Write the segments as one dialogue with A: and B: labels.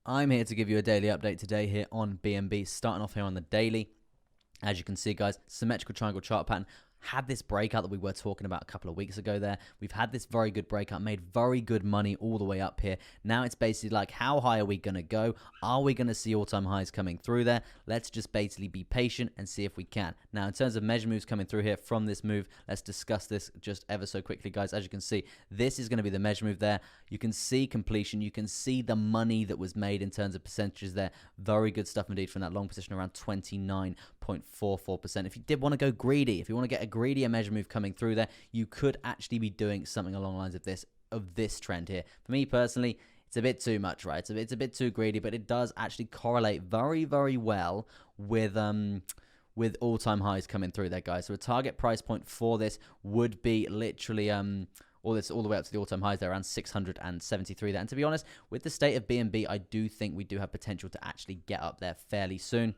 A: I'm here to give you a daily update today here on BNB, starting off here on the daily. As you can see, guys, symmetrical triangle chart pattern. Had this breakout that we were talking about a couple of weeks ago there. We've had this very good breakout, made very good money all the way up here. Now it's basically like, how high are we going to go? Are we going to see all-time highs coming through there? Let's just basically be patient and see if we can. Now, in terms of measure moves coming through here from this move, let's discuss this just ever so quickly, guys. As you can see, this is going to be the measure move there. You can see completion. You can see the money that was made in terms of percentages there. Very good stuff indeed from that long position, around 29.44%. If you did want to go greedy, if you want to get a greedier measure move coming through there, you could actually be doing something along the lines of this trend here. For me personally, it's a bit too much, right? It's a bit too greedy, but it does actually correlate very, very well with all-time highs coming through there, guys. So a target price point for this would be literally all the way up to the all-time highs there, around 673 there. And to be honest, with the state of BNB, I do think we do have potential to actually get up there fairly soon.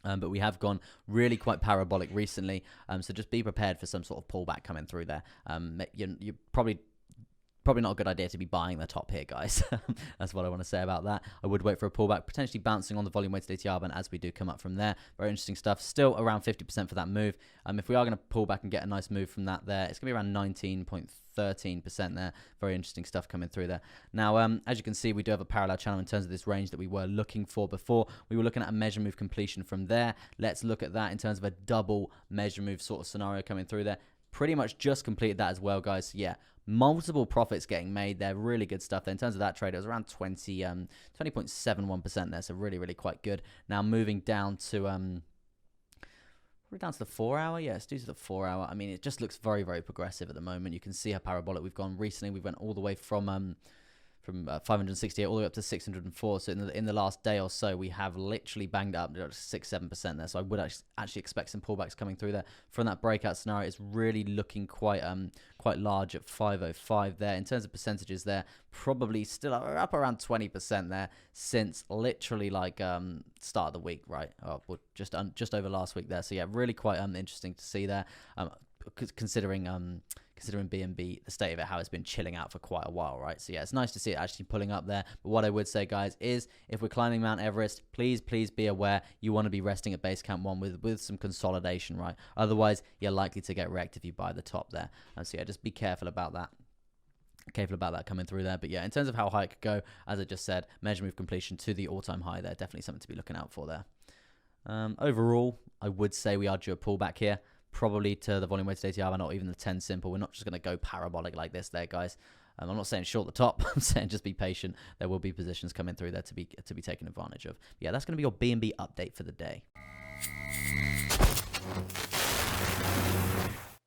A: But we have gone really quite parabolic recently, so just be prepared for some sort of pullback coming through there. You're probably not a good idea to be buying the top here, guys. That's what I want to say about that. I would wait for a pullback, potentially bouncing on the volume weighted ATR band as we do come up from there. Very interesting stuff. Still around 50% for that move. If we are going to pull back and get a nice move from that there, it's going to be around 19.13% there. Very interesting stuff coming through there. Now, as you can see, we do have a parallel channel in terms of this range that we were looking for before. We were looking at a measure move completion from there. Let's look at that in terms of a double measure move sort of scenario coming through there. Pretty much just completed that as well, guys. So yeah, multiple profits getting made there. Really good stuff there. In terms of that trade, it was around 20.71% there. So really, really quite good. Now moving down to we're down to the 4 hour. Yeah, it's due to the 4 hour. I mean, it just looks very, very progressive at the moment. You can see how parabolic we've gone recently. We went all the way from 568 all the way up to 604. So in the last day or so, we have literally banged up 6-7% there. So I would actually expect some pullbacks coming through there from that breakout scenario. It's really looking quite large at 505 there. In terms of percentages there, probably still up around 20% there since literally like start of the week, right? Oh, well, just over last week there. So yeah, really quite interesting to see there. Considering BNB, the state of it, how it's been chilling out for quite a while, right? So yeah, it's nice to see it actually pulling up there. But what I would say, guys, is if we're climbing Mount Everest, please be aware you want to be resting at base camp 1 with some consolidation, right? Otherwise, you're likely to get wrecked if you buy the top there. So yeah, just be careful about that. Careful about that coming through there. But yeah, in terms of how high it could go, as I just said, measure move completion to the all-time high there. Definitely something to be looking out for there. Overall, I would say we are due a pullback here. Probably to the volume weighted ATR, not even the 10 simple. We're not just going to go parabolic like this there, guys. I'm not saying short the top. I'm saying just be patient. There will be positions coming through there to be taken advantage of. But yeah, that's going to be your BNB update for the day.